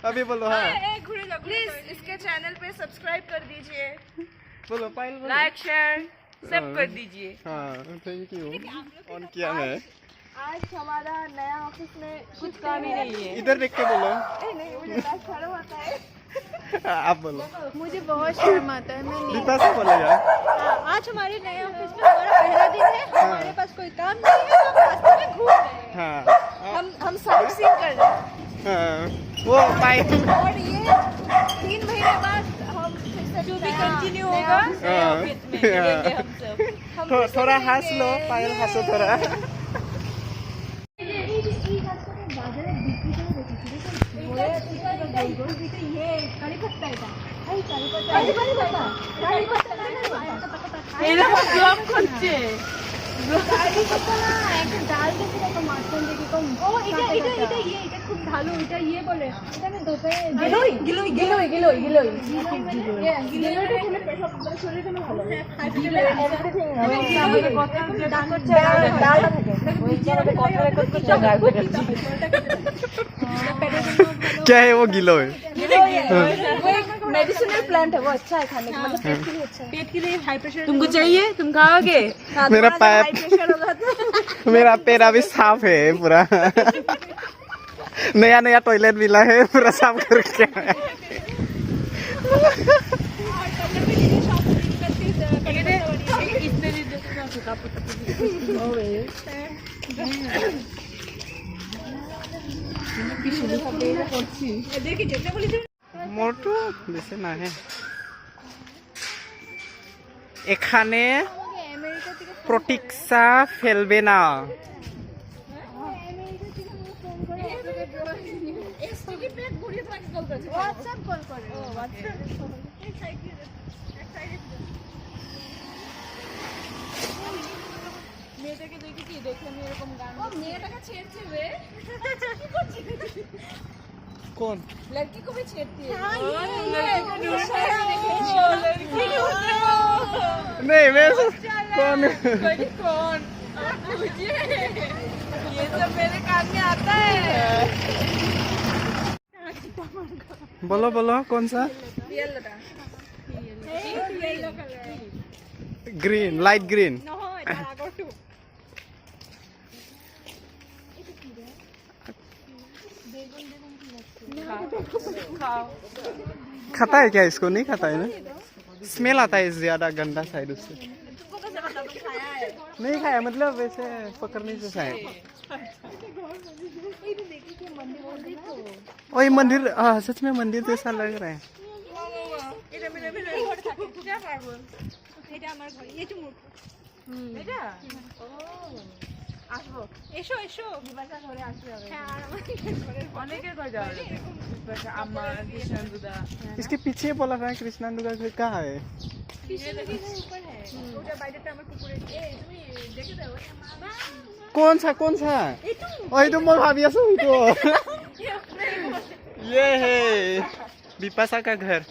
अभी बोलो हाँ प्लीज इसके चैनल पे सब्सक्राइब कर दीजिए, बोलो पायल बोलो लाइक शेयर सब कर दीजिए। हाँ थैंक यू ऑन किया मैं आज हमारा नया ऑफिस में कुछ काम ही नहीं है। इधर देख के बोलो नहीं मुझे शर्म आता है। आप बोलो मुझे बहुत शर्म आता है। मैं नहीं दीपा से बोलेगा आज हमारे नए ऑफिस में हमारा पहला दिन है। हमारे पास कोई काम नहीं है, हम रास्ते में घूम रहे हैं। हाँ हम साइट सीइंग कर रहे हैं। हाँ वो पायल और ये 3 महीने बाद हम फिर से जो भी कंटिन्यू होगा ऑफिस में मिलेंगे हम सब। थोड़ा हंस लो पायल हंसो थोड़ा খুব ভালো এটা ইয়ে বলে এটা আমি দোকানে গিলোই গিলোই গিলোই গিলোই গিলোই গিলোইটা খেলে পেশাব মানে শরীরের জন্য ভালো গিলোই এভরিথিং আমাদের কথা ডাল করছে ডাল থাকে ওই যে আমাদের কথা রেকর্ড করছে ডাল থাকে क्या है वो गिलो है वो एक मेडिसिनल प्लांट है, वो अच्छा है खाने के मतलब पेट के लिए अच्छा है। पेट के लिए हाई प्रेशर तुमको चाहिए, तुम खाओगे? मेरा पैर हाई प्रेशर होगा तो मेरा पैर अभी साफ है पूरा नया नया टॉयलेट मिला है पूरा साफ करके মোৰটো বেছি নাহে এখানে প্রতীক্ষা ফেলবে না মেয়েটাকে দেখি কি দেখে আমি এরকম গান মেয়েটাকে ছেড়ছে রে कौन लड़की को भी छेड़ती है। नहीं मैं कौन कौन ये सब मेरे कान में आता है। बोलो बोलो कौन सा ग्रीन लाइट ग्रीन खाता है क्या इसको नहीं खाता है ना स्मेल आता है ज्यादा गंदा साइड उससे नहीं खाया मतलब वैसे पकड़ने से खाया ओए मंदिर सच में मंदिर जैसा लग रहा है এসো এসো বিবাসা ঘরে আসবে অনেকের ঘরে যাওয়া যাবে বিবাসা আম্মা কৃষ্ণান্দুদা इसके पीछे बोला था कृष्णांदु का घर कहाँ है ওটা বাইরেটা আমার পুকুরে এই তুমি দেখে দাও कौन सा ओए तो मैं भाभी आसू तो ये है विपाशा का घर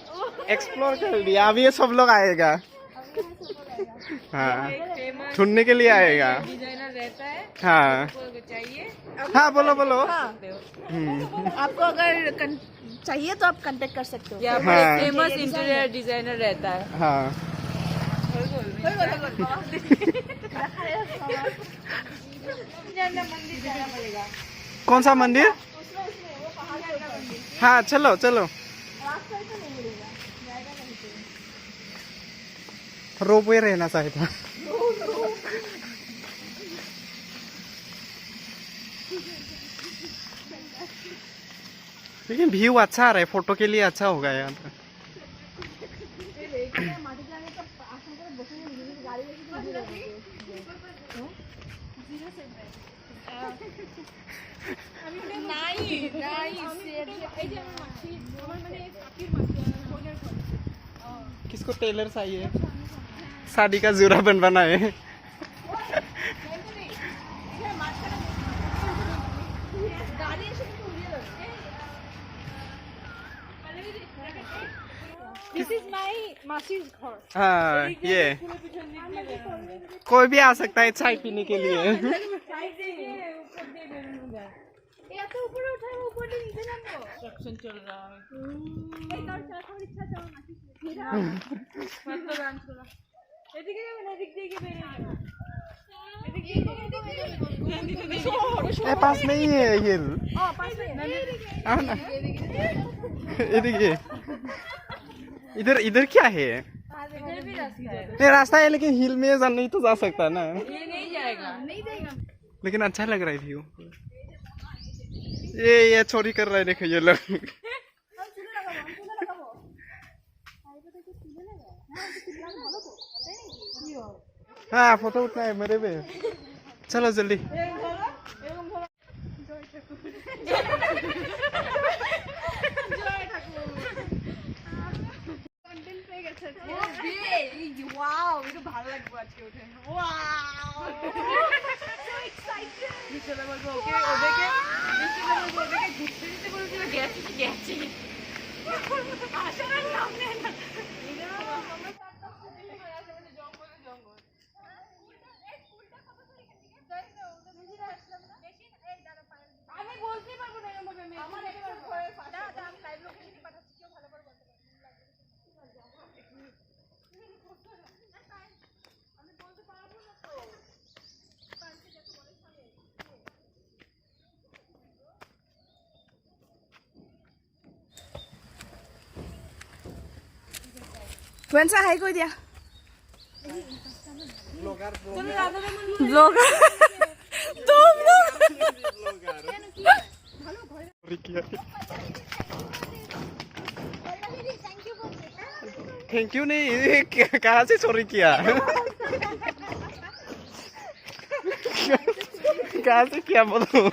एक्सप्लोर कर लिया अभी ये सब लोग आएगा हाँ ढूंढने के लिए आएगा डिजाइनर रहता है हाँ चाहिए हाँ बोलो बोलो आपको अगर चाहिए तो आप कांटेक्ट कर सकते हो हाँ फेमस इंटीरियर डिजाइनर रहता है हाँ कौन सा मंदिर हाँ चलो चलो रोपवे रहना चाहिए था लेकिन व्यू अच्छा आ रहा है फोटो के लिए अच्छा होगा यहाँ पर किसको टेलर चाहिए शादी का जूरा बनवाना है This is my मासी's घर। हाँ ये कोई भी आ सकता है चाय पीने के लिए या तो ऊपर उठाओ ऊपर से नीचे नामो एक्शन चल रहा है एक और चार इच्छा चाहो ना मत तो डांस करो এদিকে যাবেন এদিক থেকে বেরিয়ে যাবেন ए पास में ही है हिल पास में आओ ना इधर इधर इधर क्या है इधर भी रास्ता है ये रास्ता है लेकिन हिल में नहीं तो जा सकता ना ये नहीं जाएगा नहीं जाएगा लेकिन अच्छा लग रहा है व्यू ये चोरी कर रहा है देखो ये लोग हाँ फोटो उठना है मेरे में चलो जल्दी ওয়াও এটা ভালো লাগবে আজকে উঠে ওয়াও সো এক্সাইটেড বিশালা বলবো ওকে ওদেরকে বিশালা বলবো ওদেরকে ঘুরতে দিতে বলছিল গেছে আসার নাম নেই না আমি বলতে পারবো না এরকম ভাবে আমার একবার ভয় ফাটা আমি লাইভ লোকেশন পাঠাচ্ছি কেউ ভালো করে বলতে পারবে Tuensa hai koi dia. Blogger Vlogger. Tuh thank you नहीं कहाँ से चोरी किया कहाँ से किया बोलो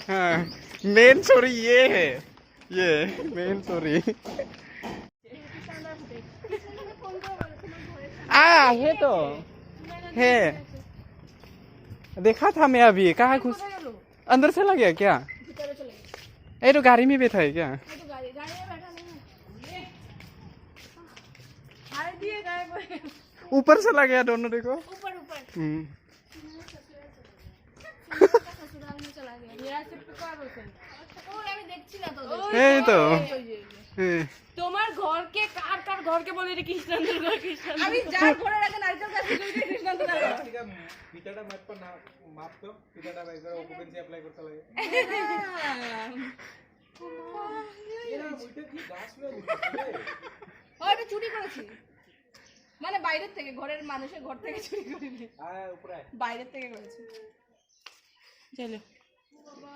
हाँ मेन चोरी ये है ये मेन चोरी है तो है देखा था मैं अभी कहाँ घुस अंदर चला गया क्या ये तो गाड़ी में बैठा है क्या ऊपर चला गया दोनों देखो ऊपर ऊपर ससुराल में चला गया मेरा से पुकार होते और আমি দেখছি না তো এই তো তোমার ঘরকে কার কার ঘরকে বলে রে কৃষ্ণনন্দর ঘর কৃষ্ণনন্দর আমি যার ঘরে রাখেন নারকেল গাছ কই রে কৃষ্ণনন্দর ঘর পিতাটা ম্যাপ पर না মাপ তো পিতাটা বাইরে অকুপেন্সি অ্যাপ্লাই করতে লাগে এরা ওইটা কি গাছ লয়ে উঠছে ওটা চুরি করেছি মানে বাইরে থেকে ঘরের মানুষের ঘর থেকে চুরি করিনি হ্যাঁ উপরে বাইরে থেকে করেছি চলো বাবা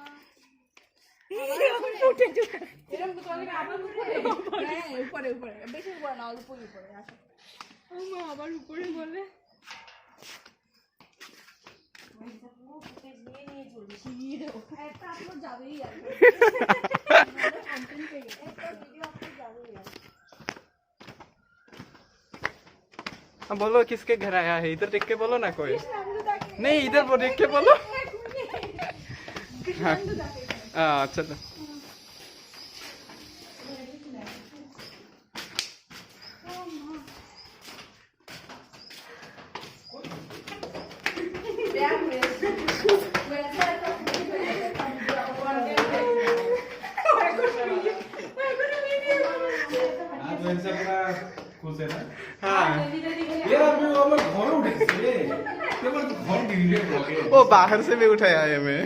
এরকম তো অনেক আবার উপরে হ্যাঁ উপরে উপরে বেশি উপরে না অল্প উপরে আসো মা আবার উপরে বলে একটা আপলোড যাবেই আর কন্টেন্ট পেয়ে একটা ভিডিও আপলোড যাবেই আর बोलो किसके घर आया है इधर देख के बोलो ना कोई नहीं इधर वो देख के बोलो हाँ चलो वो बाहर से भी उठाया है मैं